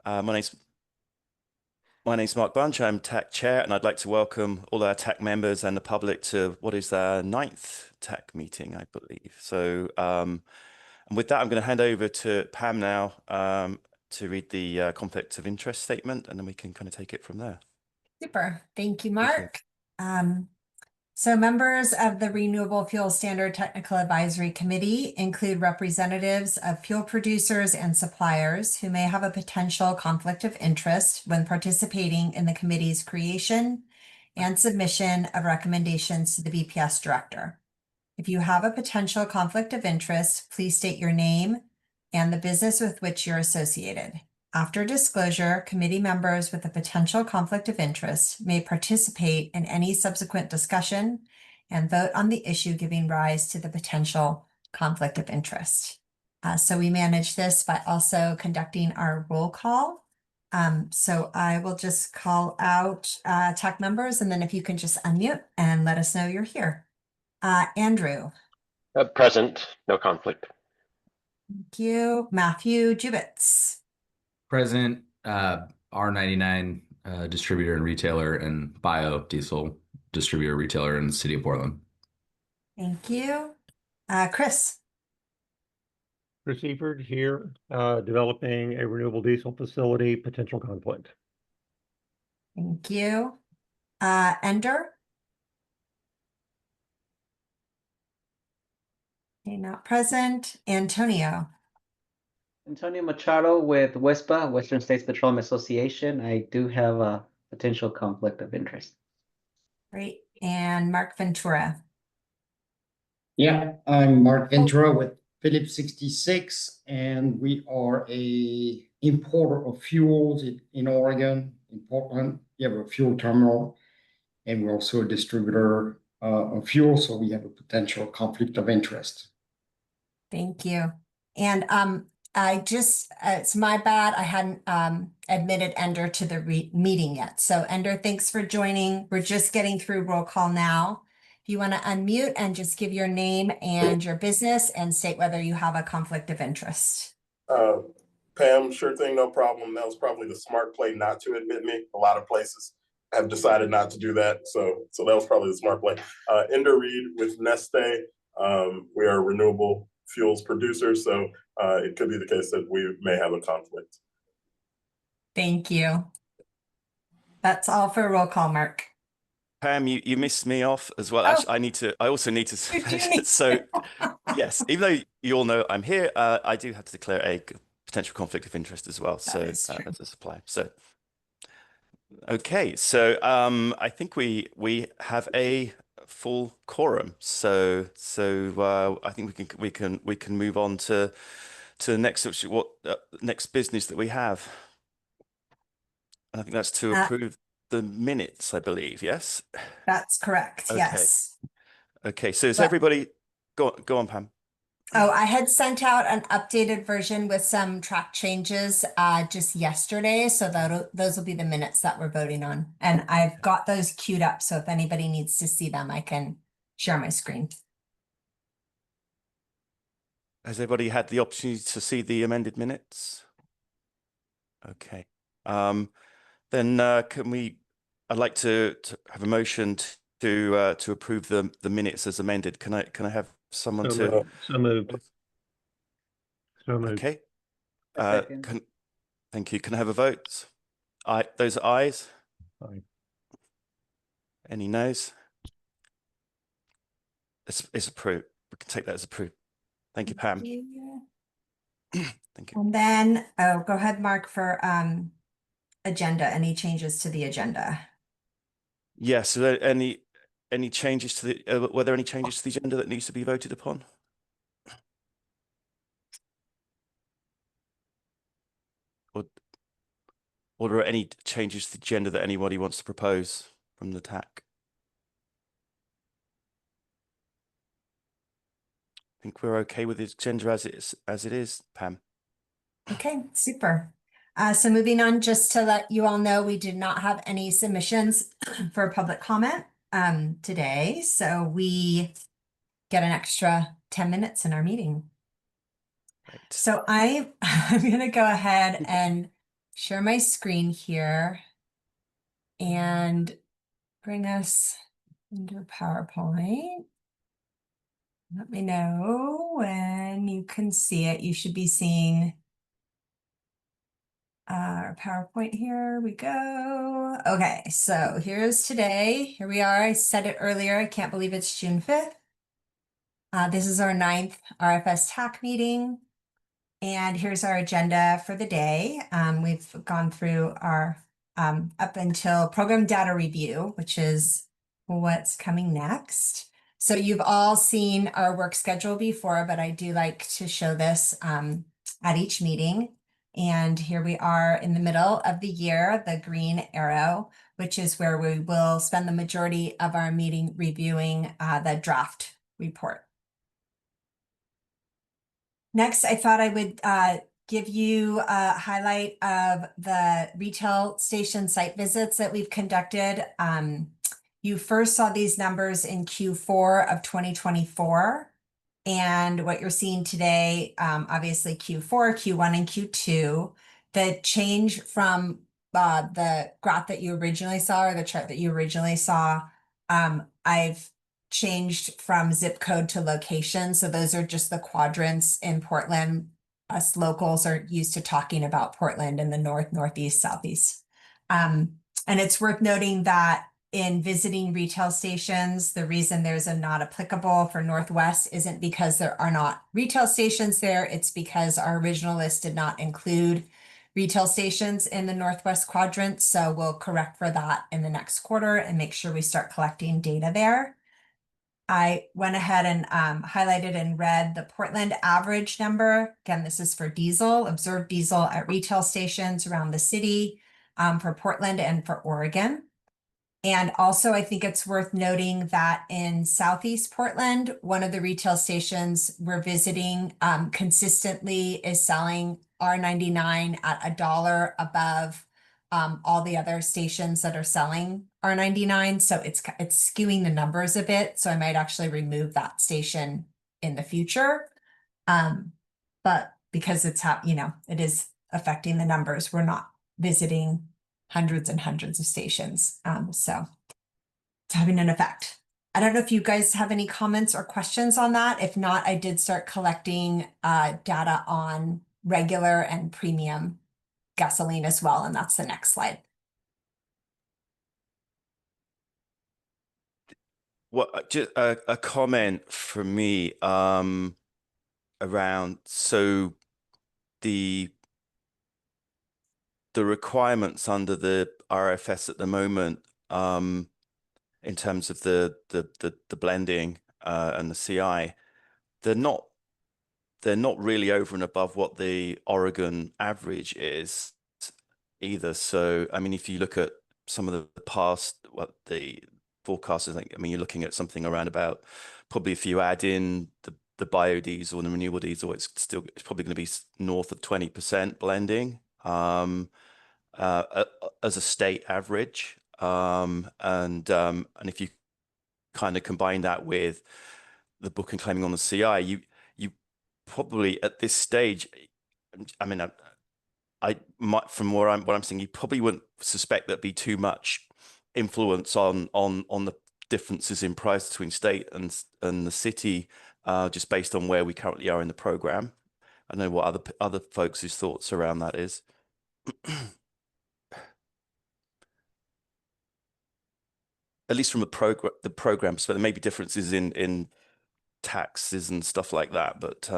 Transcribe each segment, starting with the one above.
My name's Mark Bunch. I'm TAC Chair, and I'd like to welcome all our TAC members and the public to what is our 9th TAC meeting, I believe. So, and with that, I'm going to hand over to Pam now to read the conflict of interest statement, and then we can kind of take it from there. Super. Thank you, Mark. So members of the Renewable Fuel Standard Technical Advisory Committee include representatives of fuel producers and suppliers who may have a potential conflict of interest when participating in the committee's creation and submission of recommendations to the BPS Director. If you have a potential conflict of interest, please state your name and the business with which you're associated. After disclosure, committee members with a potential conflict of interest may participate in any subsequent discussion and vote on the issue giving rise to the potential conflict of interest. So we manage this by also conducting our roll call. So I will just call out TAC members, and then if you can just unmute and let us know you're here. Andrew. Present, no conflict. Thank you. Matthew Jubitz. Present, R99 distributor and retailer, and biodiesel distributor retailer in the city of Portland. Thank you. Chris. Chris Eford here, developing a renewable diesel facility, potential conflict. Thank you. Ender. Okay, not present. Antonio. Antonio Machado with WESPA, Western States Petroleum Association. I do have a potential conflict of interest. Great. And Mark Ventura. Yeah, I'm Mark Ventura with Phillips 66, and we are a importer of fuels in Oregon, in Portland. We have a fuel terminal, and we're also a distributor of fuel, so we have a potential conflict of interest. Thank you. And I just, it's my bad. I hadn't admitted Ender to the meeting yet. So Ender, thanks for joining. We're just getting through roll call now. If you want to unmute and just give your name and your business and state whether you have a conflict of interest. Pam, sure thing, no problem. That was probably the smart play not to admit me. A lot of places have decided not to do that. So that was probably the smart play. Ender Reed with Neste. We are a renewable fuels producer, so it could be the case that we may have a conflict. Thank you. That's all for roll call, Mark. Pam, you missed me off as well. Oh. Actually, I also need to. So, yes, even though you all know I'm here, I do have to declare a potential conflict of interest as well. So as a supplier. So, okay. So I think we have a full quorum. So I think we can move on to the next next business that we have. And I think that's to approve the minutes, I believe. Yes, that's correct. Okay. Yes. Okay. So is everybody go on, Pam? Oh, I had sent out an updated version with some track changes just yesterday. So those will be the minutes that we're voting on. And I've got those queued up. So if anybody needs to see them, I can share my screen. Has everybody had the opportunity to see the amended minutes? Okay. Then I'd like to have a motion to approve the minutes as amended. Can I have someone So moved. Okay. Thank you. Can I have a vote? Those are ayes. Aye. Any noes? It's approved. We can take that as approved. Thank you, Pam. Thank you. And then, go ahead, Mark, for agenda. Any changes to the agenda? Yes. So any changes to the? Were there any changes to the agenda that needs to be voted upon? Or are there any changes to the agenda that anybody wants to propose from the TAC? I think we're okay with the agenda as it is, Pam. Okay, super. So moving on, just to let you all know, we did not have any submissions for public comment today. So we get an extra 10 minutes in our meeting. Right. So I'm going to go ahead and share my screen here and bring us into PowerPoint. Let me know when you can see it. You should be seeing our PowerPoint. Here we go. Okay, so here's today. Here we are. I said it earlier. I can't believe it's June 5th. This is our 9th RFS TAC meeting. And here's our agenda for the day. We've gone through our up until program data review, which is what's coming next. So you've all seen our work schedule before, but I do like to show this at each meeting. And here we are in the middle of the year, the green arrow, which is where we will spend the majority of our meeting reviewing the draft report. Next, I thought I would give you a highlight of the retail station site visits that we've conducted. You first saw these numbers in Q4 of 2024. And what you're seeing today, obviously Q4, Q1, and Q2, the change from the graph that you originally saw or the chart that you originally saw, I've changed from zip code to location. So those are just the quadrants in Portland. Us locals are used to talking about Portland in the north, northeast, southeast. And it's worth noting that in visiting retail stations, the reason there's a not applicable for Northwest isn't because there are not retail stations there. It's because our original list did not include retail stations in the Northwest quadrant. So we'll correct for that in the next quarter and make sure we start collecting data there. I went ahead and highlighted in red the Portland average number. Again, this is for diesel, observed diesel at retail stations around the city for Portland and for Oregon. And also, I think it's worth noting that in Southeast Portland, one of the retail stations we're visiting consistently is selling R99 at $1 above all the other stations that are selling R99. So it's skewing the numbers a bit. So I might actually remove that station in the future. But because it's it is affecting the numbers, we're not visiting hundreds and hundreds of stations. So it's having an effect. I don't know if you guys have any comments or questions on that. If not, I did start collecting data on regular and premium gasoline as well. And that's the next slide. Well, just a comment from me around the requirements under the RFS at the moment in terms of the blending and the CI, they're not really over and above what the Oregon average is either. So I mean, if you look at some of the past, the forecasters, I mean, you're looking at something around about, probably if you add in the biodiesel and the renewable diesel, it's probably going to be north of 20% blending as a state average. And if you kind of combine that with the book and claiming on the CI, you probably at this stage, I mean, from what I'm saying, you probably wouldn't suspect there'd be too much influence on the differences in price between state and the city, just based on where we currently are in the program. I don't know what other folks' thoughts around that is. At least from the program perspective, there may be differences in taxes and stuff like that, but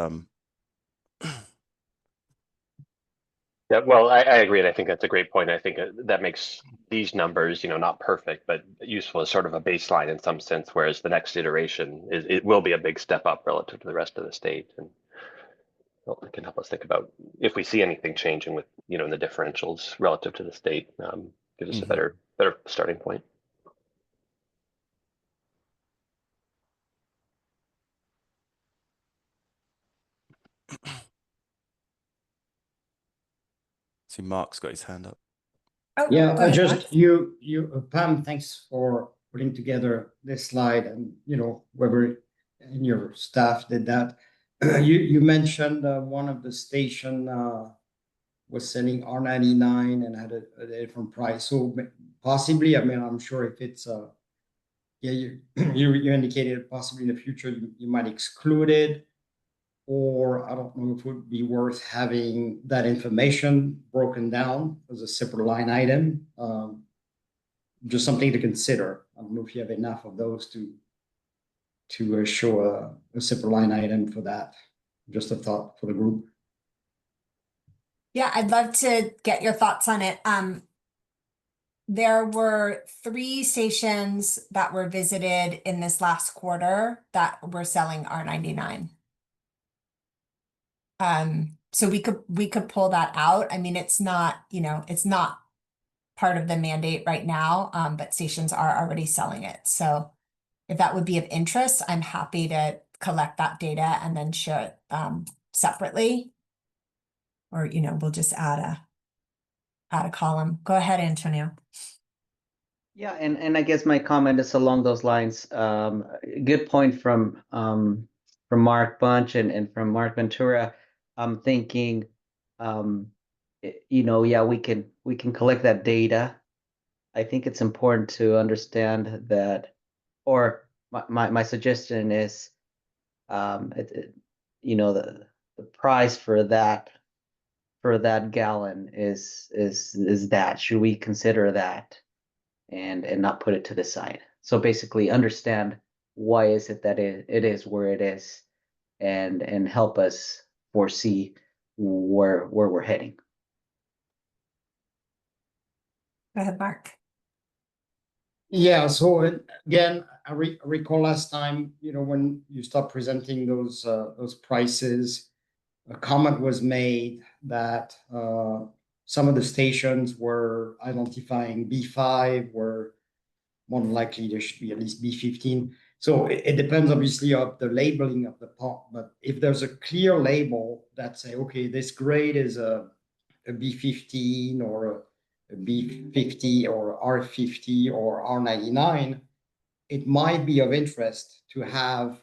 Yeah, well, I agree, and I think that's a great point. I think that makes these numbers, not perfect, but useful as sort of a baseline in some sense. Whereas the next iteration it will be a big step up relative to the rest of the state, and it can help us think about if we see anything changing with in the differentials relative to the state. Gives us a better starting point. see, Mark's got his hand up. Oh, Yeah, go ahead, Mark. Pam, thanks for putting together this slide, and whoever in your staff did that. You mentioned one of the station was selling R99 and had a different price. So possibly, I mean, I'm sure if it's yeah, you indicated possibly in the future you might exclude it, or I don't know if it would be worth having that information broken down as a separate line item. Just something to consider. I don't know if you have enough of those to show a separate line item for that. Just a thought for the group. Yeah, I'd love to get your thoughts on it. There were 3 stations that were visited in this last quarter that were selling R99. So we could pull that out. I mean, it's not, you know, it's not part of the mandate right now, but stations are already selling it. So if that would be of interest, I'm happy to collect that data and then share it separately. Or, you know, we'll just add a column. Go ahead, Antonio. Yeah, and I guess my comment is along those lines. Good point from Mark Bunch and from Mark Ventura. I'm thinking, you know, yeah, we can collect that data. I think it's important to understand that, or my suggestion is, you know, the price for that gallon is that. Should we consider that and not put it to the side? So basically understand why is it that it is where it is, and help us foresee where we're heading. Go ahead, Mark. Yeah, so again, I recall last time, you know, when you start presenting those prices, a comment was made that some of the stations were identifying B5, where more than likely there should be at least B15. So it depends obviously of the labeling of the pump, but if there's a clear label that say, okay, this grade is a B15 or a B50 or R50 or R99, it might be of interest to have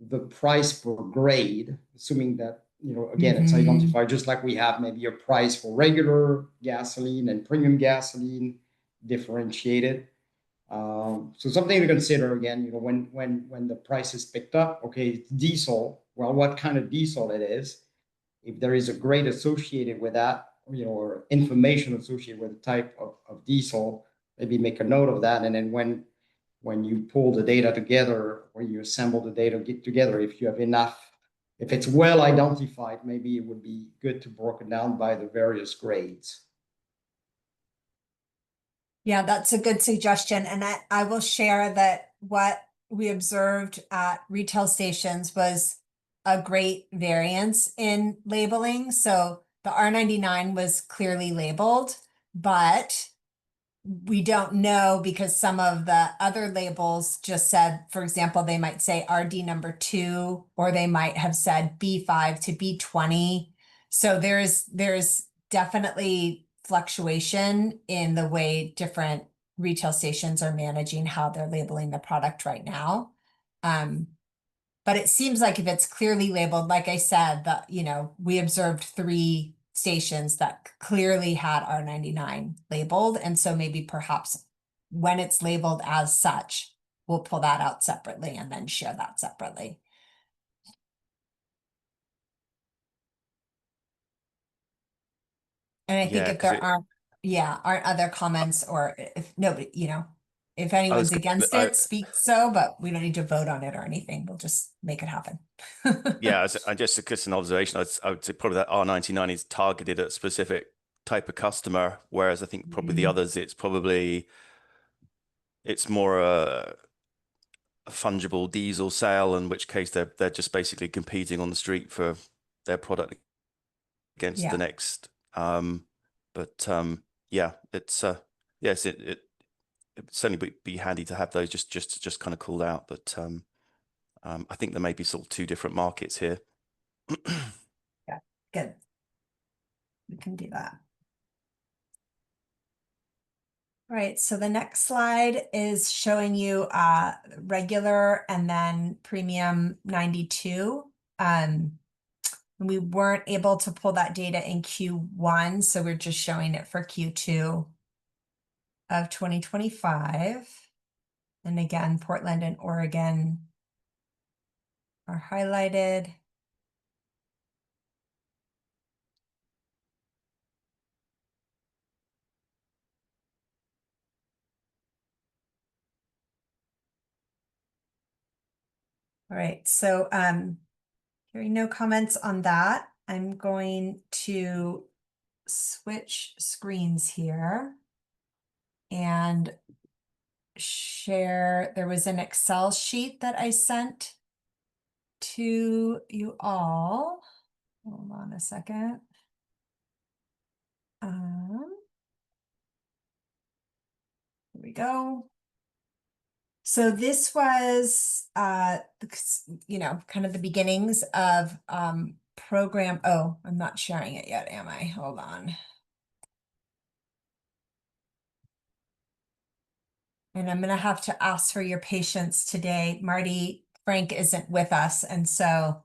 the price per grade, assuming that, you know, again, it's identified just like we have maybe a price for regular gasoline and premium gasoline differentiated. So something to consider again, you know, when the price is picked up, okay, it's diesel. Well, what kind of diesel it is? If there is a grade associated with that, you know, or information associated with the type of diesel, maybe make a note of that. And then when you pull the data together, or you assemble the data together, if you have enough, if it's well identified, maybe it would be good to break it down by the various grades. Yeah, that's a good suggestion. And I will share that what we observed at retail stations was a great variance in labeling. So the R99 was clearly labeled, but we don't know because some of the other labels just said, for example, they might say RD number 2, or they might have said B5 to B20. So there's definitely fluctuation in the way different retail stations are managing how they're labeling the product right now. But it seems like if it's clearly labeled, like I said, that, you know, we observed 3 stations that clearly had R99 labeled. And so maybe perhaps when it's labeled as such, we'll pull that out separately and then share that separately. And I think if there aren't other comments, or if nobody, you know, if anyone's against it, speak so, but we don't need to vote on it or anything. We'll just make it happen. Yeah, I just an observation. I would say probably that R99 is targeted at a specific type of customer, whereas I think probably the others, it's more a fungible diesel sale, in which case they're just basically competing on the street for their product against the next. Yeah, it's yes, it certainly be handy to have those just kind of called out, but I think there may be sort of 2 different markets here. Yeah, good. We can do that. All right, so the next slide is showing you regular and then premium 92. And we weren't able to pull that data in Q1, so we're just showing it for Q2 of 2025. And again, Portland and Oregon are highlighted. All right, so hearing no comments on that, I'm going to switch screens here and share. There was an Excel sheet that I sent to you all. Hold on a second. Here we go. So this was, you know, kind of the beginnings of program. Oh, I'm not sharing it yet, am I? Hold on. And I'm going to have to ask for your patience today. Marty Frank isn't with us, and so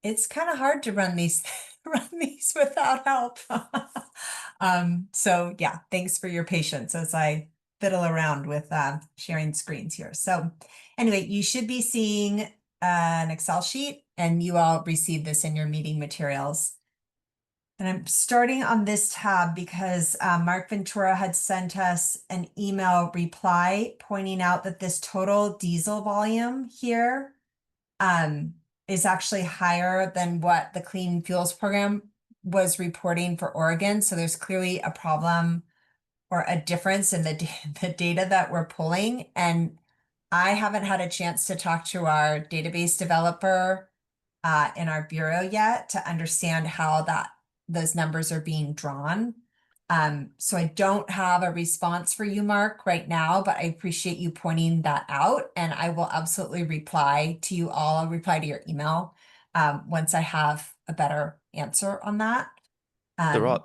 it's kind of hard to run these without help. So yeah, thanks for your patience as I fiddle around with sharing screens here. So anyway, you should be seeing an Excel sheet, and you all received this in your meeting materials. And I'm starting on this tab because Mark Ventura had sent us an email reply pointing out that this total diesel volume here is actually higher than what the Clean Fuels Program was reporting for Oregon. So there's clearly a problem or a difference in the data that we're pulling. And I haven't had a chance to talk to our database developer in our bureau yet to understand how those numbers are being drawn. So I don't have a response for you, Mark, right now, but I appreciate you pointing that out, and I will absolutely reply to you all. I'll reply to your email once I have a better answer on that. There are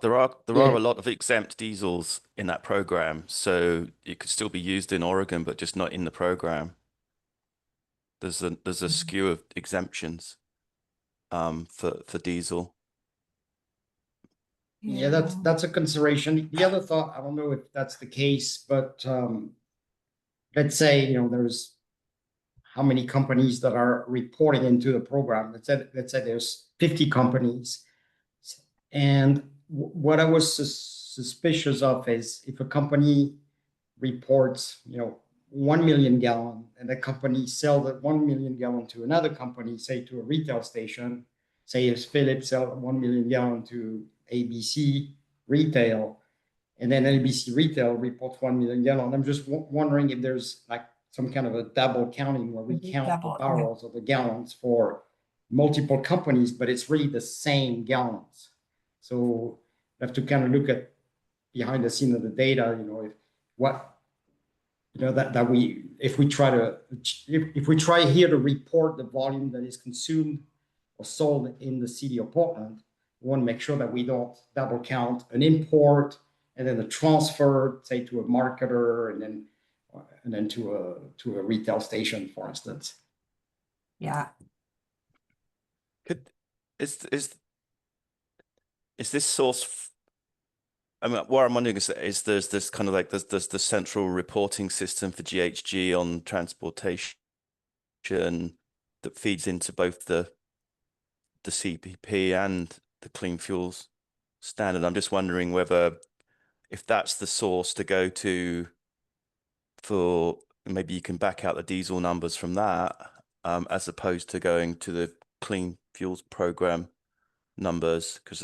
a lot of exempt diesels in that program, so it could still be used in Oregon, but just not in the program. There's a skew of exemptions for diesel. Yeah, that's a consideration. The other thought, I don't know if that's the case, but let's say, you know, there's how many companies that are reporting into the program. Let's say there's 50 companies. And what I was suspicious of is if a company reports, you know, 1 million gallon, and the company sell that 1 million gallon to another company, say to a retail station, say if Philips sell 1 million gallon to ABC retail, and then ABC retail reports 1 million gallon. I'm just wondering if there's like some kind of a double counting where we count the barrels or the gallons for multiple companies, but it's really the same gallons. So we have to kind of look at behind the scene of the data, you know, if we try here to report the volume that is consumed or sold in the city of Portland, we want to make sure that we don't double count an import and then a transfer, say to a marketer and then to a retail station, for instance. Yeah. Is this source? I mean, what I'm wondering is there's this kind of like there's the central reporting system for GHG on transportation that feeds into both the CPP and the Clean Fuels Standard. I'm just wondering whether if that's the source to go to for maybe you can back out the diesel numbers from that, as opposed to going to the Clean Fuels Program numbers, because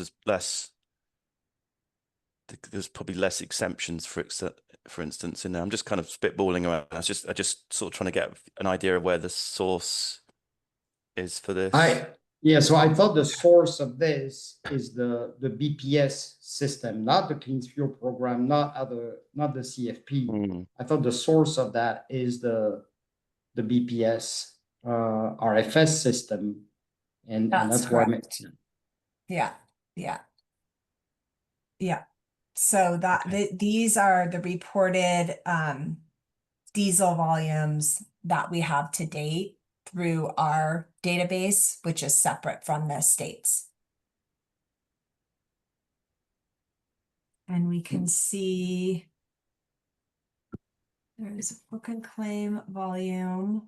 there's probably less exemptions for instance in there. I'm just kind of spitballing around. I just sort of trying to get an idea of where the source is for this. So I thought the source of this is the BPS system, not the Clean Fuel Program, not the CFP. I thought the source of that is the BPS RFS system, and that's why. Yeah. So these are the reported diesel volumes that we have to date through our database, which is separate from the states. And we can see there's a book and claim volume.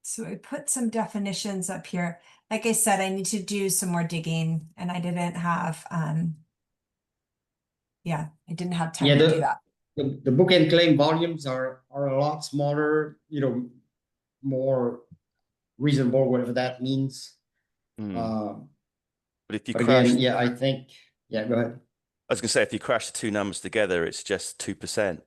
So I put some definitions up here. Like I said, I need to do some more digging, and I didn't have yeah, I didn't have time to do that. The book and claim volumes are a lot smaller, more reasonable, whatever that means. But if you But crash, again, yeah, I think, yeah, go ahead. I was going to say, if you crash the two numbers together, it's just 2%.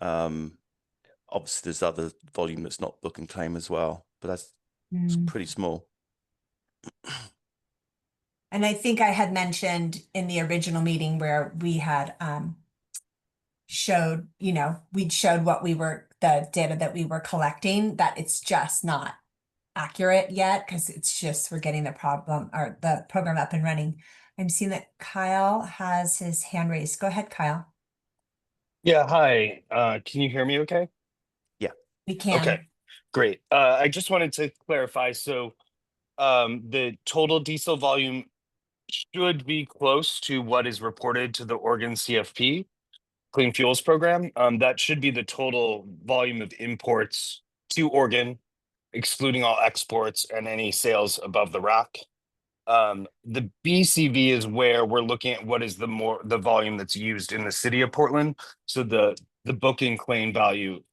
Obviously, there's other volume that's not book and claim as well, but that's pretty small. And I think I had mentioned in the original meeting where we had showed, we'd showed the data that we were collecting, that it's just not accurate yet, because it's just, we're getting the program up and running. I'm seeing that Kyle has his hand raised. Go ahead, Kyle. Yeah, hi. Can you hear me okay? Yeah. We can. Okay, great. I just wanted to clarify. So the total diesel volume should be close to what is reported to the Oregon CFP, Clean Fuels Program. That should be the total volume of imports to Oregon, excluding all exports and any sales above the rack. The BCV is where we're looking at what is the volume that's used in the city of Portland. So the booking claim value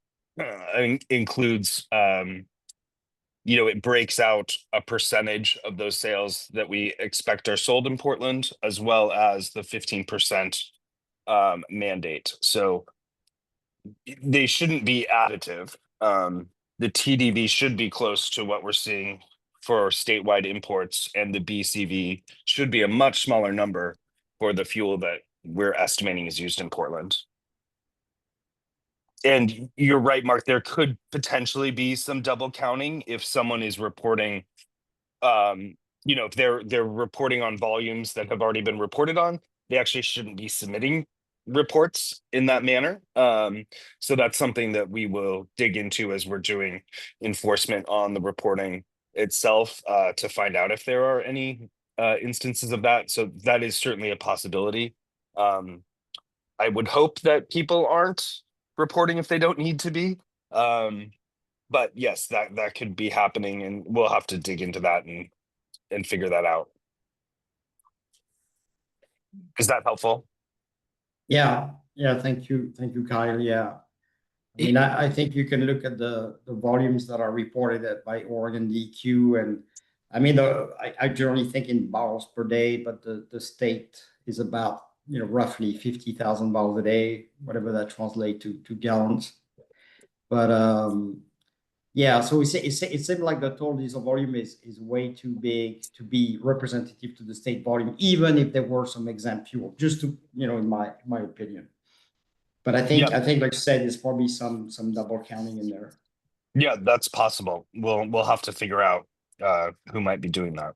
includes it breaks out a percentage of those sales that we expect are sold in Portland, as well as the 15% mandate. So they shouldn't be additive. The TDV should be close to what we're seeing for statewide imports, and the BCV should be a much smaller number for the fuel that we're estimating is used in Portland. And you're right, Mark, there could potentially be some double counting if someone is reporting, if they're reporting on volumes that have already been reported on, they actually shouldn't be submitting reports in that manner. So that's something that we will dig into as we're doing enforcement on the reporting itself, to find out if there are any instances of that. So that is certainly a possibility. I would hope that people aren't reporting if they don't need to be. But yes, that could be happening, and we'll have to dig into that and figure that out. Is that helpful? Yeah, thank you, Kyle. Yeah, I mean, I think you can look at the volumes that are reported by Oregon DQ, and I mean, I generally think in barrels per day, but the state is about roughly 50,000 barrels a day, whatever that translates to gallons. But yeah, so it seems like the total diesel volume is way too big to be representative to the state volume, even if there were some exempt fuel, just to in my opinion. But I think like you said, there's probably some double counting in there. Yeah, that's possible. We'll have to figure out who might be doing that.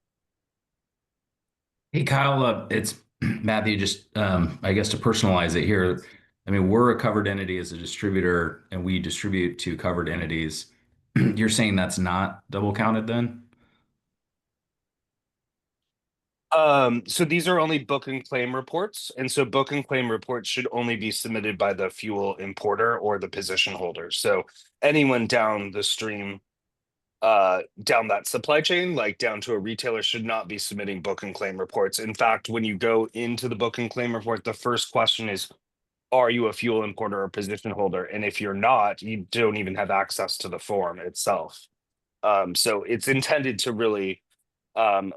Hey, Kyle, it's Matthew. Just I guess to personalize it here, I mean, we're a covered entity as a distributor, and we distribute to covered entities. You're saying that's not double counted then? So these are only book and claim reports, and so book and claim reports should only be submitted by the fuel importer or the position holder. So anyone down the stream, down that supply chain, like down to a retailer, should not be submitting book and claim reports. In fact, when you go into the book and claim report, the first question is, are you a fuel importer or position holder? And if you're not, you don't even have access to the form itself. So it's intended to really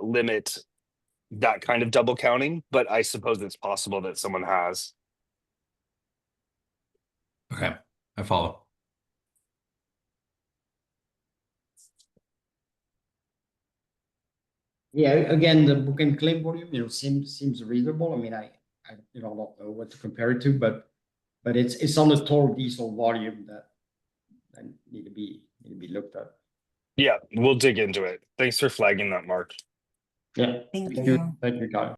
limit that kind of double counting, but I suppose it's possible that someone has. Okay, I follow. Yeah, again, the book and claim volume, seems reasonable. I mean, I don't know what to compare it to, but it's on the total diesel volume that need to be looked at. Yeah, we'll dig into it. Thanks for flagging that, Mark. Yeah, Thank you. Thank you, Kyle.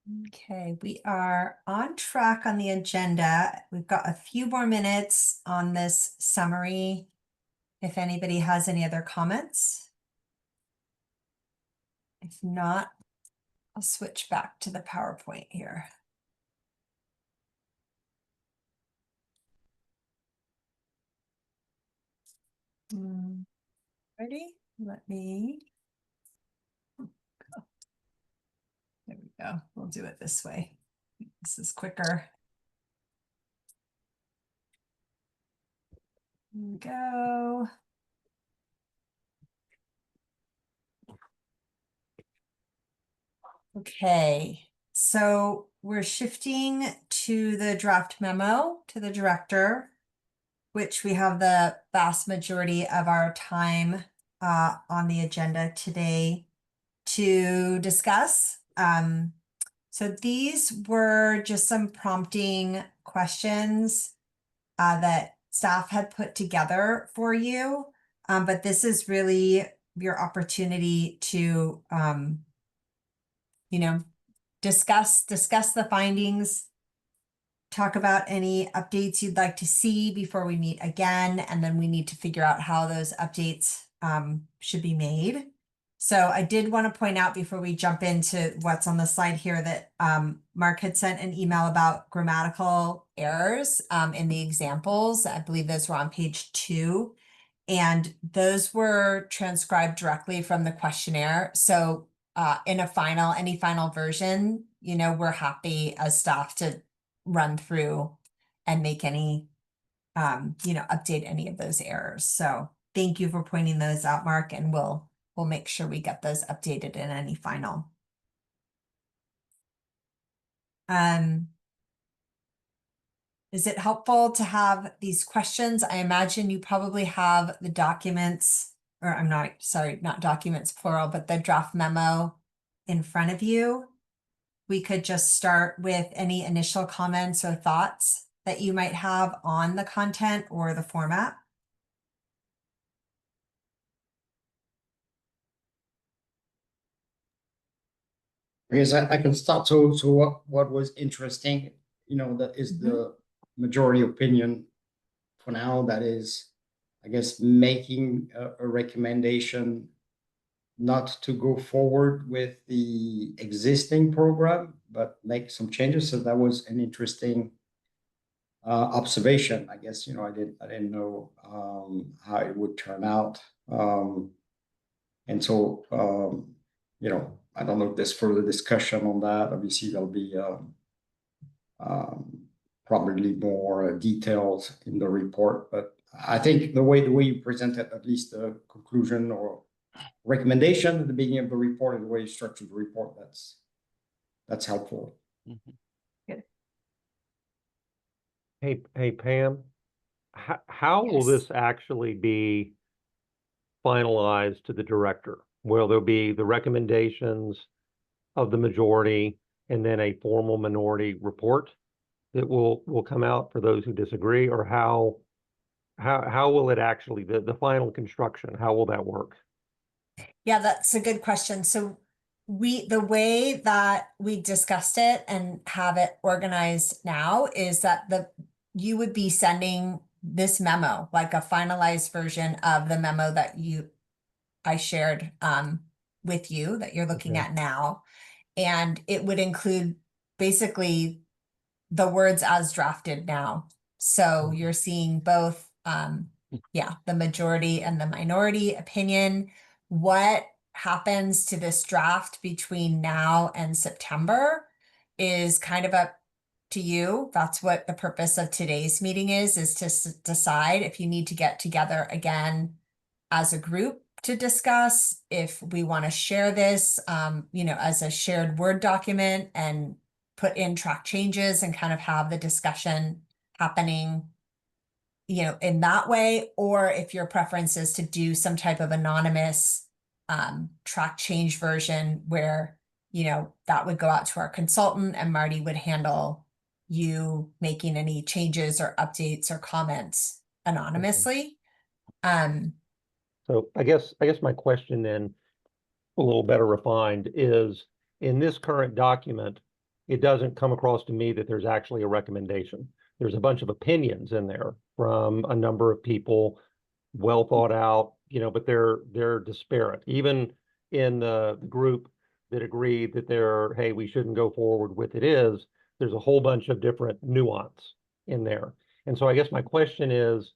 Okay, we are on track on the agenda. We've got a few more minutes on this summary. If anybody has any other comments. If not, I'll switch back to the PowerPoint here. Ready? Let me. There we go. We'll do it this way. This is quicker. Here we go. Okay, so we're shifting to the draft memo to the director, which we have the vast majority of our time on the agenda today to discuss. So these were just some prompting questions that staff had put together for you. But this is really your opportunity to, discuss the findings, talk about any updates you'd like to see before we meet again, and then we need to figure out how those updates should be made. So I did want to point out before we jump into what's on the slide here that Mark had sent an email about grammatical errors in the examples. I believe those were on page 2. And those were transcribed directly from the questionnaire. So in any final version, we're happy as staff to run through and make any, update any of those errors. So thank you for pointing those out, Mark, and we'll make sure we get those updated in any final. Is it helpful to have these questions? I imagine you probably have the documents, or not documents plural, but the draft memo in front of you. We could just start with any initial comments or thoughts that you might have on the content or the format. Because I can start. So what was interesting, that is the majority opinion for now. That is, I guess, making a recommendation not to go forward with the existing program, but make some changes. So that was an interesting observation. I guess, I didn't know how it would turn out. And so, I don't know if there's further discussion on that. Obviously, there'll be probably more details in the report, but I think the way you presented at least the conclusion or recommendation at the beginning of the report and the way you structured the report, that's helpful. Good. Hey Pam, how will this actually be finalized to the director? Will there be the recommendations of the majority and then a formal minority report that will come out for those who disagree, or how will it actually, the final construction, how will that work? Yeah, that's a good question. So the way that we discussed it and have it organized now is that you would be sending this memo, like a finalized version of the memo that I shared with you that you're looking at now. And it would include basically the words as drafted now. So you're seeing both, the majority and the minority opinion. What happens to this draft between now and September is kind of up to you. That's what the purpose of today's meeting is to decide if you need to get together again as a group to discuss, if we want to share this, as a shared Word document and put in track changes and kind of have the discussion happening, in that way, or if your preference is to do some type of anonymous track change version where, that would go out to our consultant and Marty would handle you making any changes or updates or comments anonymously. So I guess my question then, a little better refined, is in this current document, it doesn't come across to me that there's actually a recommendation. There's a bunch of opinions in there from a number of people, well thought out, but they're disparate. Even in the group that agreed that hey, we shouldn't go forward with there's a whole bunch of different nuance in there. And so I guess my question is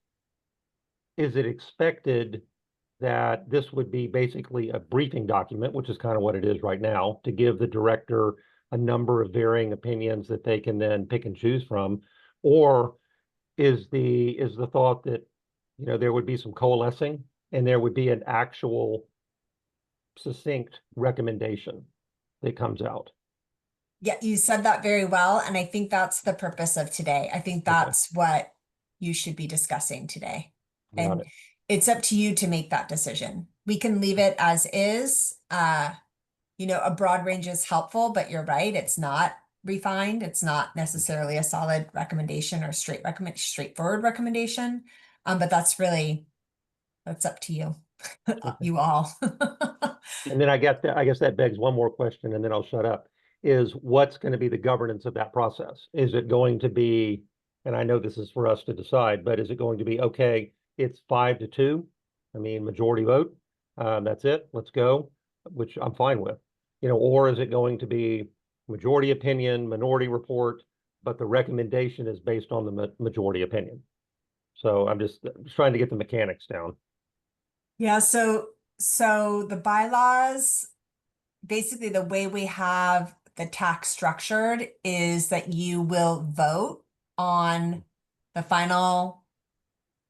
it expected that this would be basically a briefing document, which is kind of what it is right now, to give the director a number of varying opinions that they can then pick and choose from? Or is the thought that, there would be some coalescing and there would be an actual succinct recommendation that comes out? Yeah, you said that very well. And I think that's the purpose of today. I think that's what you should be discussing today. And it's up to you to make that decision. We can leave it as is. A broad range is helpful, but you're right. It's not refined. It's not necessarily a solid recommendation or straightforward recommendation. But that's up to you, you all. And then I guess that begs one more question, and then I'll shut up, is what's going to be the governance of that process? Is it going to be, and I know this is for us to decide, but is it going to be, okay, it's 5-2, majority vote, that's it, let's go, which I'm fine with, or is it going to be majority opinion, minority report, but the recommendation is based on the majority opinion? So I'm just trying to get the mechanics down. Yeah, so the bylaws, basically the way we have the TAC structured is that you will vote on the final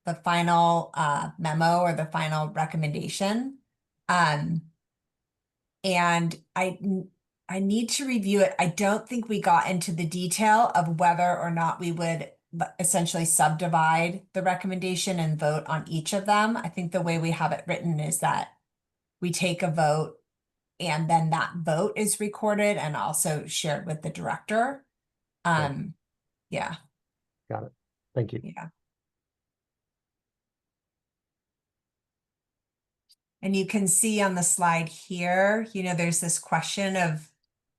memo or the final recommendation. And I need to review it. I don't think we got into the detail of whether or not we would essentially subdivide the recommendation and vote on each of them. I think the way we have it written is that we take a vote and then that vote is recorded and also shared with the director. Yeah. Got it. Thank you. Yeah. And you can see on the slide here, there's this question of,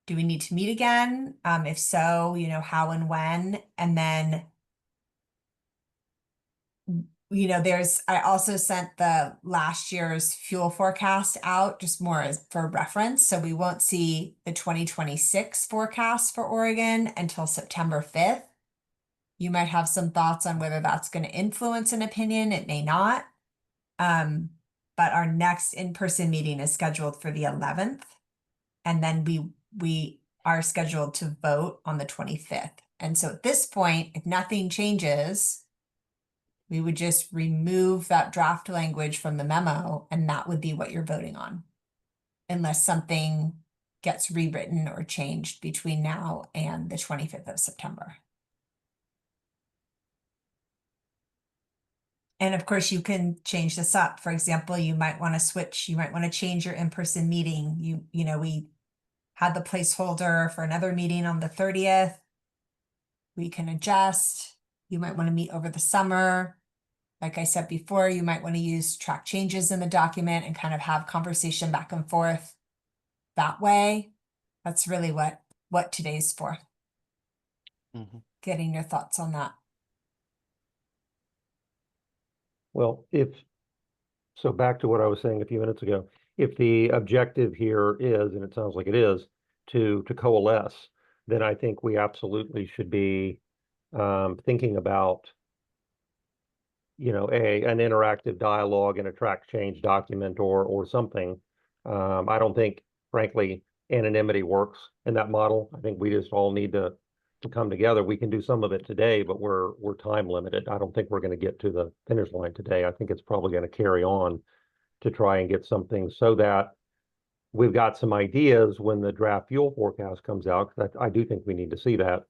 do we need to meet again? If so, how and when? And then, I also sent the last year's fuel forecast out just more as for reference. So we won't see the 2026 forecast for Oregon until September 5th. You might have some thoughts on whether that's going to influence an opinion. It may not. But our next in-person meeting is scheduled for the 11th. And then we are scheduled to vote on the 25th. And so at this point, if nothing changes, we would just remove that draft language from the memo, and that would be what you're voting on, unless something gets rewritten or changed between now and the 25th of September. And of course, you can change this up. For example, you might want to switch, you might want to change your in-person meeting. We had the placeholder for another meeting on the 30th. We can adjust. You might want to meet over the summer. Like I said before, you might want to use track changes in the document and kind of have conversation back and forth that way. That's really what today's for. Getting your thoughts on that. Well, so back to what I was saying a few minutes ago, if the objective here is, and it sounds like it is, to coalesce, then I think we absolutely should be thinking about, an interactive dialogue and a track change document or something. I don't think, frankly, anonymity works in that model. I think we just all need to come together. We can do some of it today, but we're time limited. I don't think we're going to get to the finish line today. I think it's probably going to carry on to try and get something so that we've got some ideas when the draft fuel forecast comes out. I do think we need to see that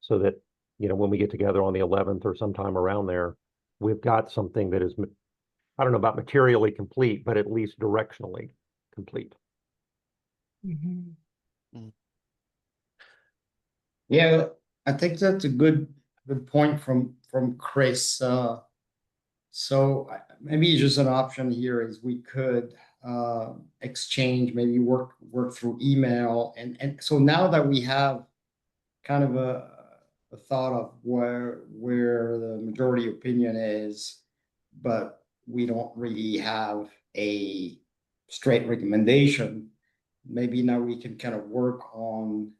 so that, when we get together on the 11th or sometime around there, we've got something that is, I don't know about materially complete, but at least directionally complete. Yeah, I think that's a good point from Chris. So maybe just an option here is we could exchange, maybe work through email, and so now that we have kind of a thought of where the majority opinion is, but we don't really have a straight recommendation. Maybe now we can kind of work on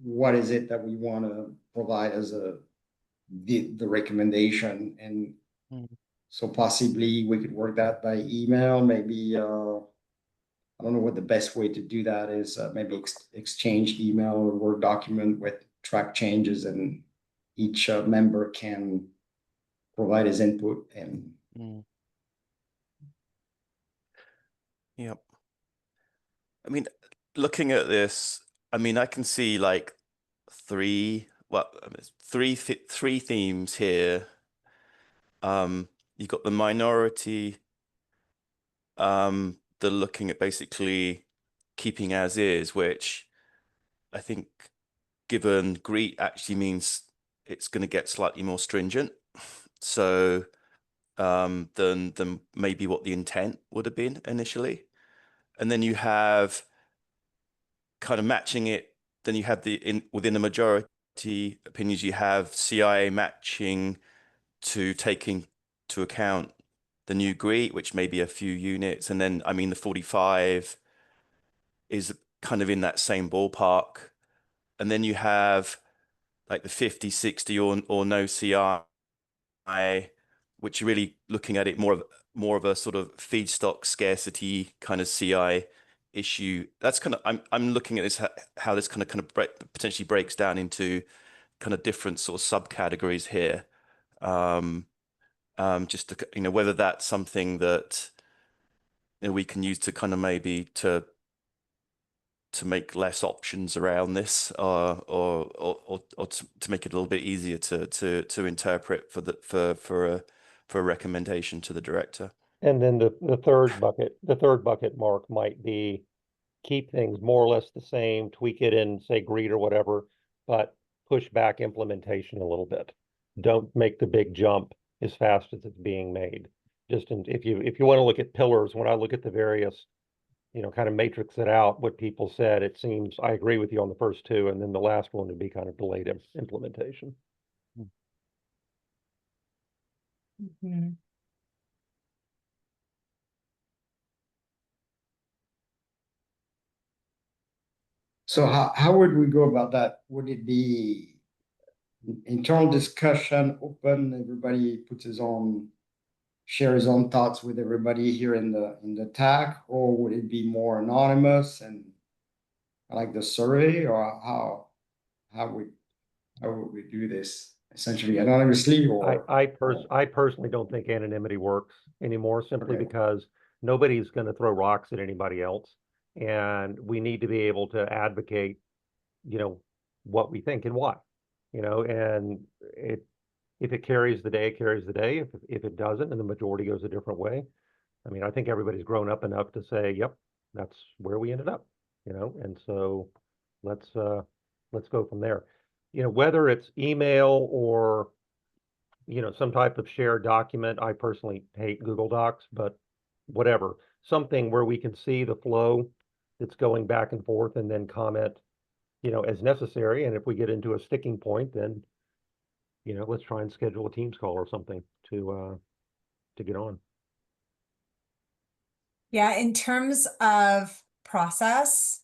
what is it that we want to provide as the recommendation, and so possibly we could work that by email. Maybe I don't know what the best way to do that is. Maybe exchange email or Word document with track changes, and each member can provide his input. And Yep. I mean, looking at this, I mean, I can see like three themes here. You've got the minority, they're looking at basically keeping as is, which I think given GREET actually means it's going to get slightly more stringent. So than maybe what the intent would have been initially. And then you have kind of matching it. Then you have within the majority opinions, you have CIA matching to taking to account the new GREET, which may be a few units. And then, I mean, the 45 is kind of in that same ballpark. And then you have like the 50, 60 or no CI, which are really looking at it more of a sort of feedstock scarcity kind of CI issue. That's kind of, I'm looking at this, how this kind of potentially breaks down into kind of different sort of subcategories here. Just to, you know, whether that's something that, you know, we can use to kind of maybe to make less options around this, or to make it a little bit easier to interpret for a recommendation to the director. And then the third bucket, Mark, might be keep things more or less the same, tweak it in, say, GREET or whatever, but push back implementation a little bit. Don't make the big jump as fast as it's being made. If you want to look at pillars, when I look at the various, you know, kind of matrix it out, what people said, it seems I agree with you on the first two, and then the last one would be kind of delayed implementation. Mhm. so how would we go about that? Would it be internal discussion, open, everybody puts share his own thoughts with everybody here in the TAC, or would it be more anonymous and like the survey, or how would we do this? Essentially anonymously, or I personally don't think anonymity works anymore, simply Okay. because nobody's going to throw rocks at anybody else, and we need to be able to advocate, you know, what we think and why, you know, and if it carries the day, it carries the day. If it doesn't, and the majority goes a different way, I mean, I think everybody's grown up enough to say, yep, that's where we ended up, you know, and so let's go from there. You know, whether it's email or, you know, some type of shared document. I personally hate Google Docs, but whatever, something where we can see the flow that's going back and forth, and then comment, you know, as necessary. And if we get into a sticking point, then, you know, let's try and schedule a Teams call or something to get on. Yeah, in terms of process,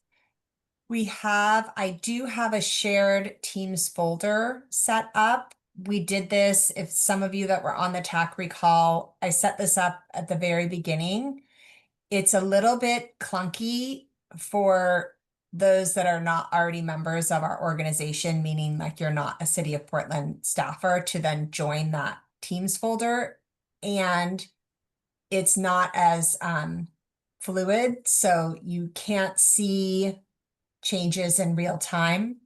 I do have a shared Teams folder set up. We did this, if some of you that were on the TAC recall, I set this up at the very beginning. It's a little bit clunky for those that are not already members of our organization, meaning like you're not a City of Portland staffer, to then join that Teams folder. And it's not as fluid, so you can't see changes in real time.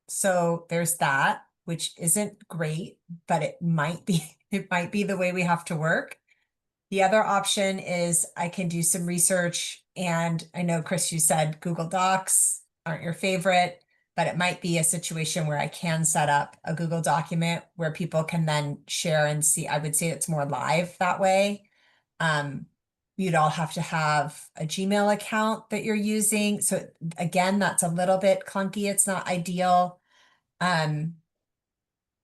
So there's that, which isn't great, but it might be the way we have to work. The other option is I can do some research, and I know, Chris, you said Google Docs aren't your favorite, but it might be a situation where I can set up a Google document where people can then share and see. I would say it's more live that way. you'd all have to have a Gmail account that you're using. So again, that's a little bit clunky. It's not ideal.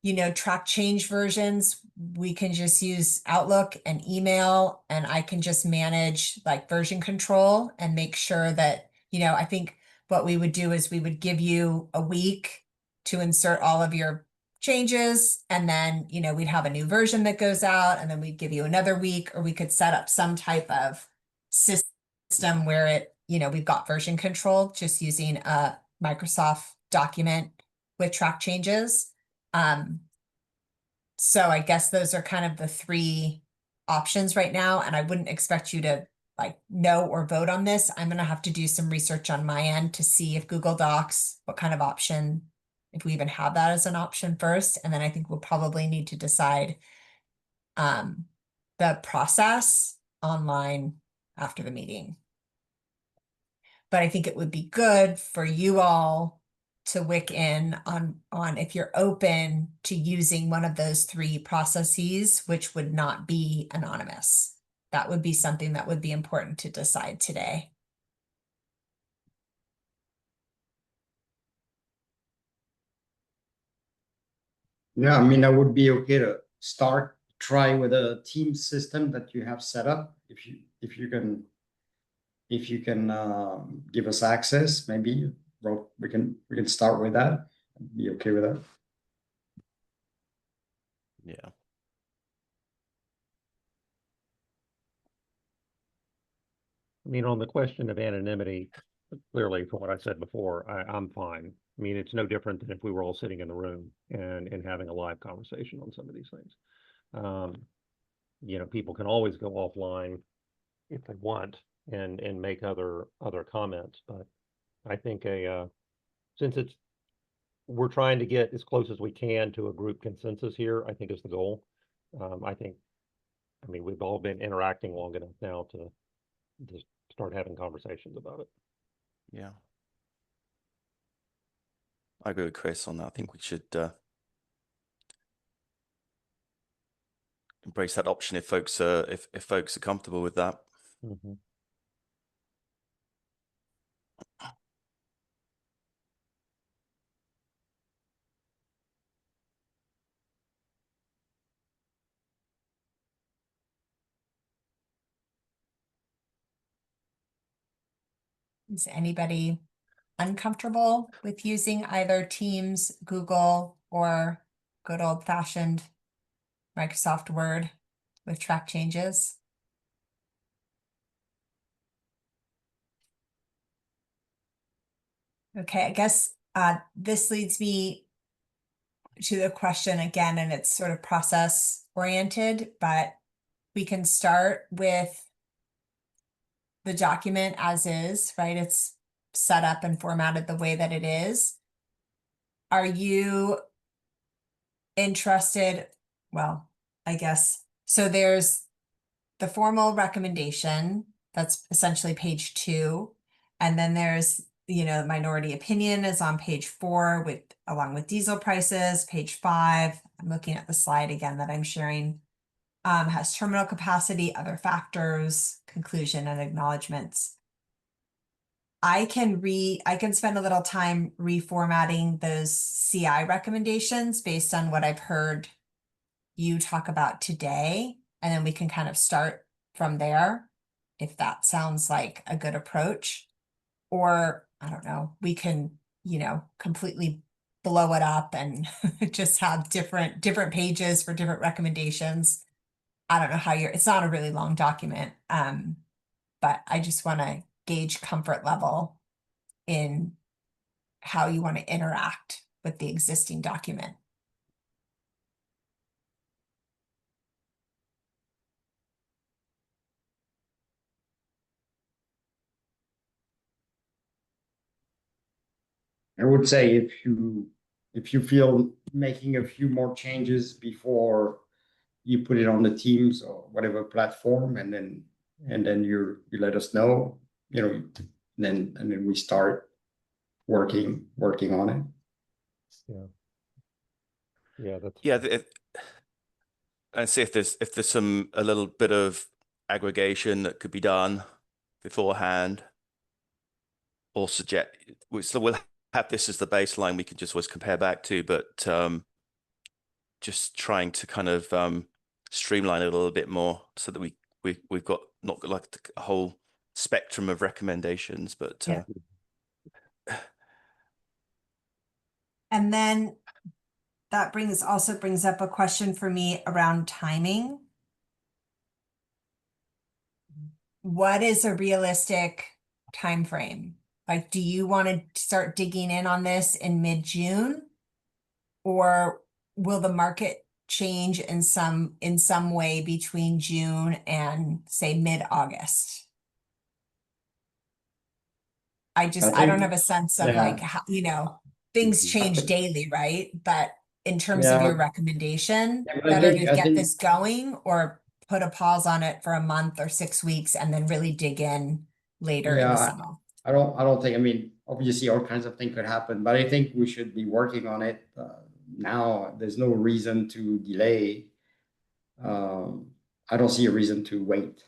You know, track change versions, we can just use Outlook and email, and I can just manage like version control and make sure that, you know, I think what we would do is we would give you a week to insert all of your changes, and then, you know, we'd have a new version that goes out, and then we'd give you another week, or we could set up some type of system where it, you know, we've got version control just using a Microsoft document with track changes. So I guess those are kind of the three options right now, and I wouldn't expect you to like know or vote on this. I'm gonna have to do some research on my end to see if Google Docs, what kind of option, if we even have that as an option first, and then I think we'll probably need to decide the process online after the meeting. But I think it would be good for you all to wick in on if you're open to using one of those three processes, which would not be anonymous. That would be something that would be important to decide today. Yeah, I mean, I would be okay to try with a team system that you have set up. If you can give us access, maybe we can start with that. I'd be okay with that. Yeah. I mean, on the question of anonymity, clearly from what I said before, I'm fine. I mean, it's no different than if we were all sitting in the room and having a live conversation on some of these things. You know, people can always go offline if they want and make other comments, but I think since we're trying to get as close as we can to a group consensus here, I think is the goal. I mean, we've all been interacting long enough now to start having conversations about it. Yeah. I agree with Chris on that. I think we should embrace that option if folks are comfortable with that. Mm-hmm. Is anybody uncomfortable with using either Teams, Google, or good old-fashioned Microsoft Word with track changes? Okay, I guess this leads me to the question again, and it's sort of process oriented, but we can start with the document as is, right? It's set up and formatted the way that it is. Are you interested? Well, I guess, so there's the formal recommendation, that's essentially page 2. And then there's, you know, minority opinion is on page 4 along with diesel prices. Page 5, I'm looking at the slide again that I'm sharing, has terminal capacity, other factors, conclusion, and acknowledgements. I can spend a little time reformatting those CI recommendations based on what I've heard you talk about today, and then we can kind of start from there, if that sounds like a good approach. Or, I don't know, we can, you know, completely blow it up and just have different pages for different recommendations. I don't know how it's not a really long document, but I just want to gauge comfort level in how you want to interact with the existing document. I would say if you feel making a few more changes before you put it on the Teams or whatever platform, and then you let us know, you know, and then we start working on it. Yeah, that's Yeah, and see if there's a little bit of aggregation that could be done beforehand, or suggest, so we'll have this as the baseline we can just always compare back to, but just trying to kind of streamline it a little bit more so that we've got not like a whole spectrum of recommendations, but Yeah. And then that also brings up a question for me around timing. What is a realistic time frame? Like, do you want to start digging in on this in mid-June? Or will the market change in some way between June and say mid-August? I don't have a sense of like how, you know, things change daily, right? But in terms of your recommendation, better to get this going or put a pause on it for a month or 6 weeks and then really dig in later in the summer. I don't think, I mean, obviously all kinds of things could happen, but I think we should be working on it now. There's no reason to delay. I don't see a reason to wait.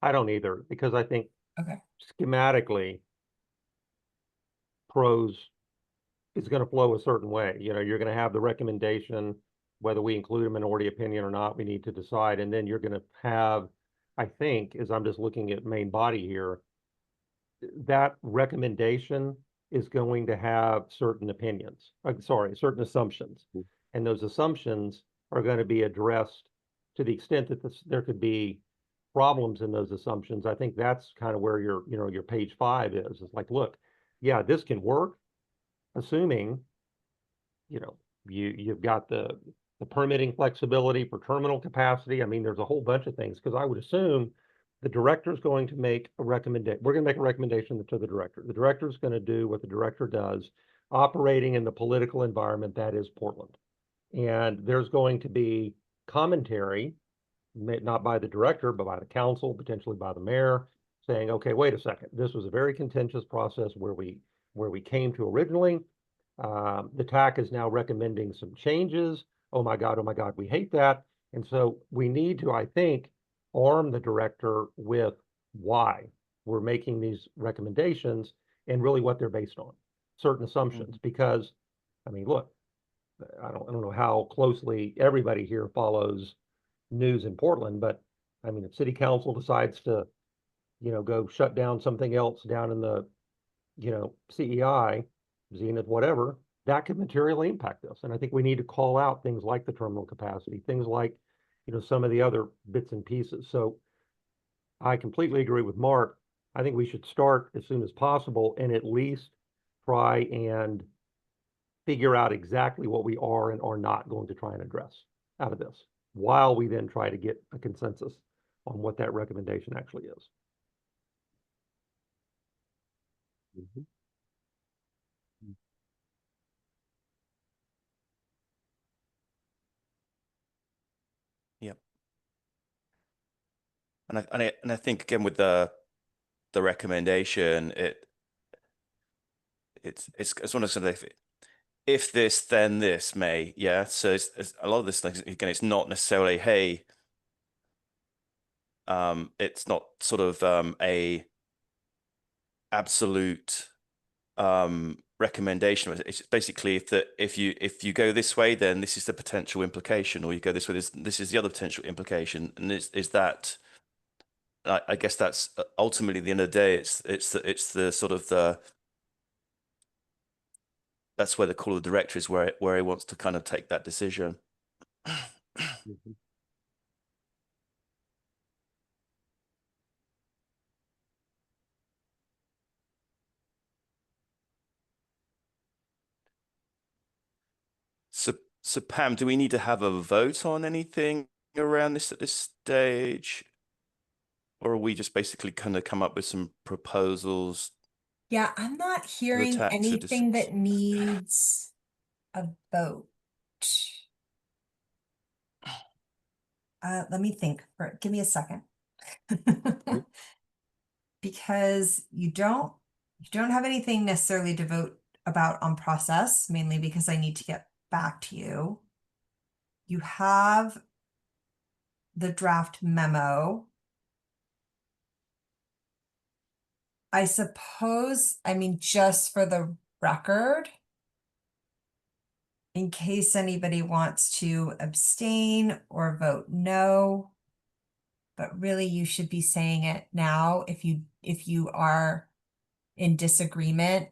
I don't either, because I think Okay. schematically, PROS is going to flow a certain way. You know, you're going to have the recommendation, whether we include a minority opinion or not, we need to decide. And then you're going to have, I think, as I'm just looking at main body here, that recommendation is going to have certain opinions, certain assumptions. And those assumptions are going to be addressed to the extent that there could be problems in those assumptions. I think that's kind of where your page 5 is. It's like, look, yeah, this can work, assuming, you know, you've got the permitting flexibility for terminal capacity. I mean, there's a whole bunch of things, because I would assume the director is going to make a recommendation. We're going to make a recommendation to the director. The director is going to do what the director does, operating in the political environment that is Portland. And there's going to be commentary, not by the director, but by the council, potentially by the mayor, saying, okay, wait a second, this was a very contentious process where we came to originally. The TAC is now recommending some changes. Oh my God, we hate that. And so we need to, I think, arm the director with why we're making these recommendations and really what they're based on, certain assumptions. Because, I mean, look, I don't know how closely everybody here follows news in Portland, but I mean, if city council decides to, you know, go shut down something else down in the, you know, CEI, Zenith, whatever, that could materially impact us. And I think we need to call out things like the terminal capacity, things like, you know, some of the other bits and pieces. So I completely agree with Mark. I think we should start as soon as possible and at least try and figure out exactly what we are and are not going to try and address out of this, while we then try to get a consensus on what that recommendation actually is. Yep. And I think again with the recommendation, it's one of those, if this then this may, yeah. So it's a lot of this, like, again, it's not necessarily, hey, it's not sort of a absolute recommendation. It's basically if you go this way, then this is the potential implication, or you go this way, this is the other potential implication. And is that, I guess that's ultimately, at the end of the day, it's the sort of that's where the call of the director is, where he wants to kind of take that decision. So Pam, do we need to have a vote on anything around this at this stage? Or are we just basically kind of come up with some proposals? Yeah, I'm not hearing TAC to anything that needs a vote. Let me think. Give me a second. Because you don't have anything necessarily to vote about on process, mainly because I need to get back to you. You have the draft memo. I suppose, I mean, just for the record, in case anybody wants to abstain or vote no, but really you should be saying it now if you are in disagreement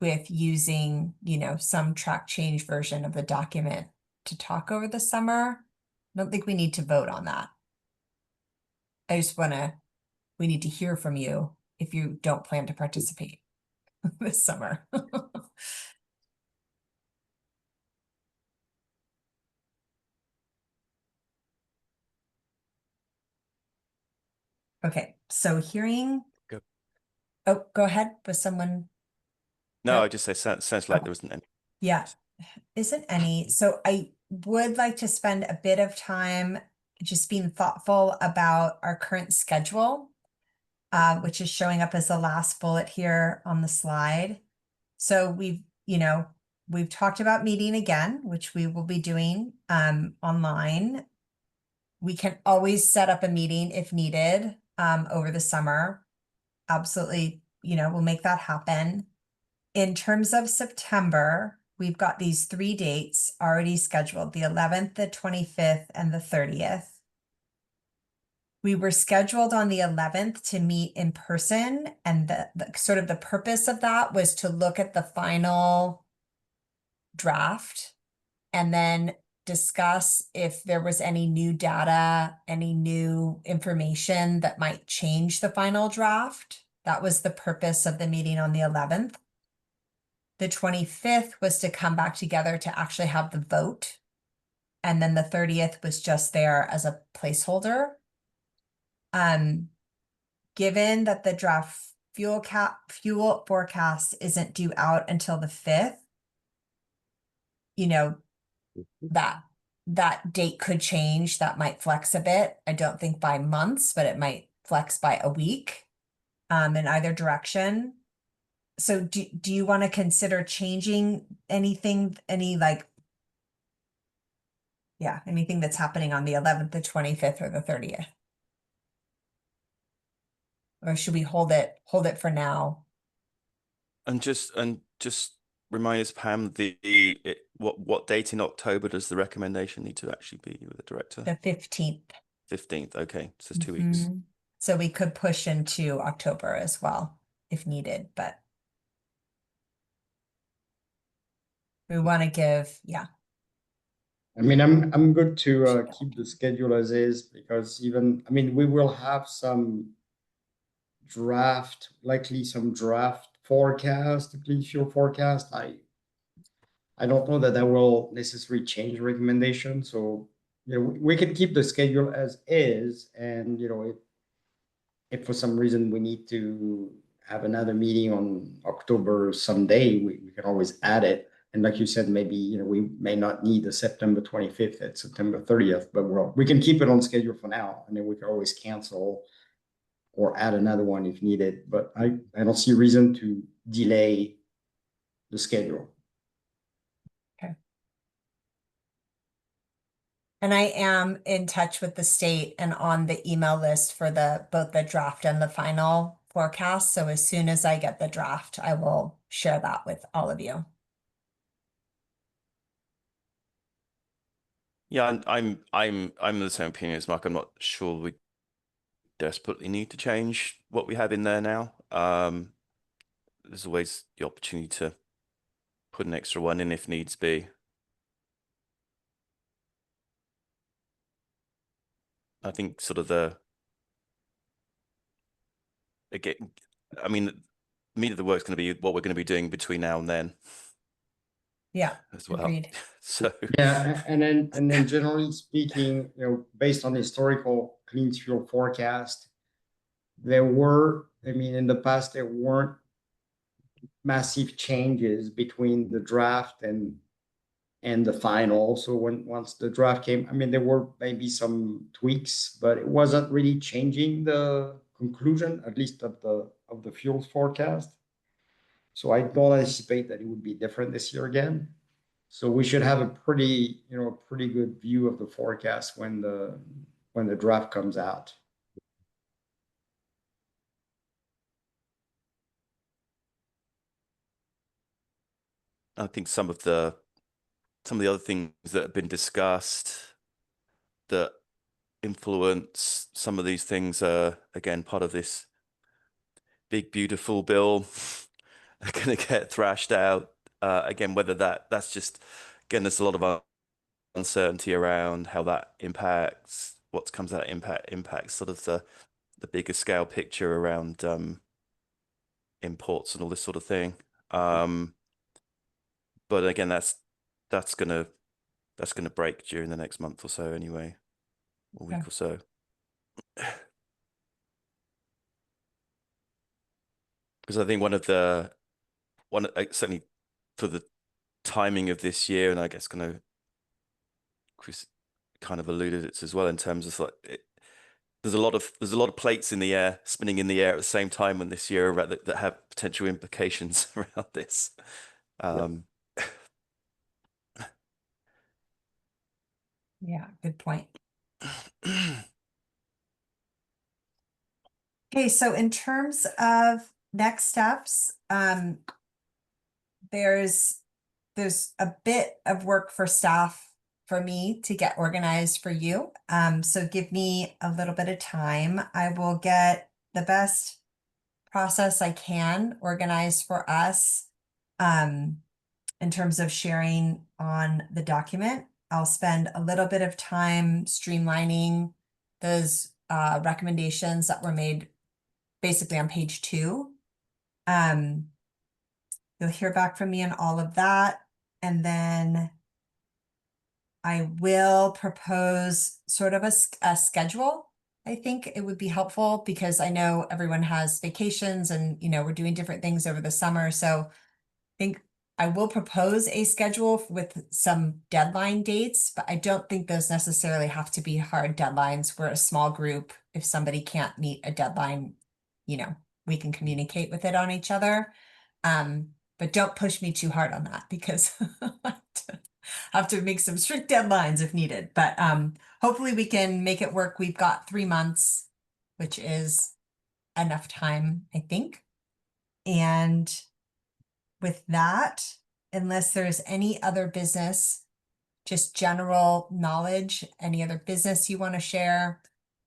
with using, you know, some track change version of the document to talk over the summer. I don't think we need to vote on that. I just we need to hear from you if you don't plan to participate this summer. Okay, so hearing. Go. Oh, go ahead with someone. No, Yep. I just say sounds like there isn't any. Yeah, isn't any. So I would like to spend a bit of time just being thoughtful about our current schedule, which is showing up as the last bullet here on the slide. So we've talked about meeting again, which we will be doing online. We can always set up a meeting if needed over the summer. Absolutely, we'll make that happen. In terms of September, we've got these 3 dates already scheduled, the 11th, the 25th, and the 30th. We were scheduled on the 11th to meet in person, and the sort of the purpose of that was to look at the final draft and then discuss if there was any new data, any new information that might change the final draft. That was the purpose of the meeting on the 11th. The 25th was to come back together to actually have the vote. And then the 30th was just there as a placeholder. Given that the draft fuel forecast isn't due out until the 5th, that date could change. That might flex a bit. I don't think by months, but it might flex by a week in either direction. So do you want to consider changing anything, anything that's happening on the 11th, the 25th, or the 30th? Or should we hold it for now? And just remind us, Pam, what date in October does the recommendation need to actually be with the director? The 15th. 15th, okay, so it's 2 weeks. So we could push into October as well if needed, but we want to give, I mean, I'm good to keep the schedule as is, because we will have likely some draft forecast, clean fuel forecast. I don't know that will necessarily change recommendation. So, we can keep the schedule as is, and if for some reason we need to have another meeting on October someday, we can always add it. And like you said, maybe we may not need the September 25th at September 30th, but we can keep it on schedule for now, and then we can always cancel or add another one if needed. But I don't see reason to delay the schedule. Okay. And I am in touch with the state and on the email list for both the draft and the final forecast. So as soon as I get the draft, I will share that with all of you. Yeah, I'm the same opinion as Mark. I'm not sure we desperately need to change what we have in there now. There's always the opportunity to put an extra one in if needs be. I think sort of the meat of the work is going to be what we're going to be doing between now and then. Yeah, as well. agreed. So yeah, and then generally speaking, based on historical clean fuel forecast, in the past there weren't massive changes between the draft and the final. So once the draft came, there were maybe some tweaks, but it wasn't really changing the conclusion, at least of the fuels forecast. So I don't anticipate that it would be different this year again. So we should have a pretty good view of the forecast when the draft comes out. I think some of the other things that have been discussed that influence some of these things are, again, part of this big beautiful bill are going to get thrashed out. Again, whether that's just, again, there's a lot of uncertainty around how that impacts what comes out, impacts sort of the bigger scale picture around imports and all this sort of thing. But again, that's gonna break during the next month or so anyway, a week or so. Because I think certainly for the timing of this year, and I guess Chris kind of alluded it as well in terms of there's a lot of plates in the air, spinning in the air at the same time when this year that have potential implications around this. Yeah, good point. Okay, so in terms of next steps, there's a bit of work for staff for me to get organized for you. So give me a little bit of time. I will get the best process I can organized for us in terms of sharing on the document. I'll spend a little bit of time streamlining those recommendations that were made basically on page 2. You'll hear back from me on all of that. And then I will propose sort of a schedule. I think it would be helpful because I know everyone has vacations and, we're doing different things over the summer. So I think I will propose a schedule with some deadline dates, but I don't think those necessarily have to be hard deadlines. We're a small group. If somebody can't meet a deadline, we can communicate with it on each other. But don't push me too hard on that because I have to make some strict deadlines if needed. But hopefully we can make it work. We've got 3 months, which is enough time, I think. And with that, unless there's any other business, just general knowledge, any other business you want to share,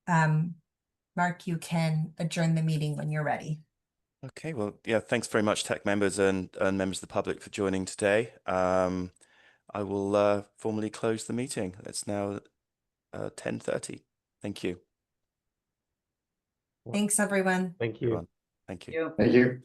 Mark, you can adjourn the meeting when you're ready. Okay, well, yeah, thanks very much, TAC members and members of the public for joining today. I will formally close the meeting. It's now 10:30. Thank you. Thanks, everyone. Thank you. Thank you. Yeah. Thank you.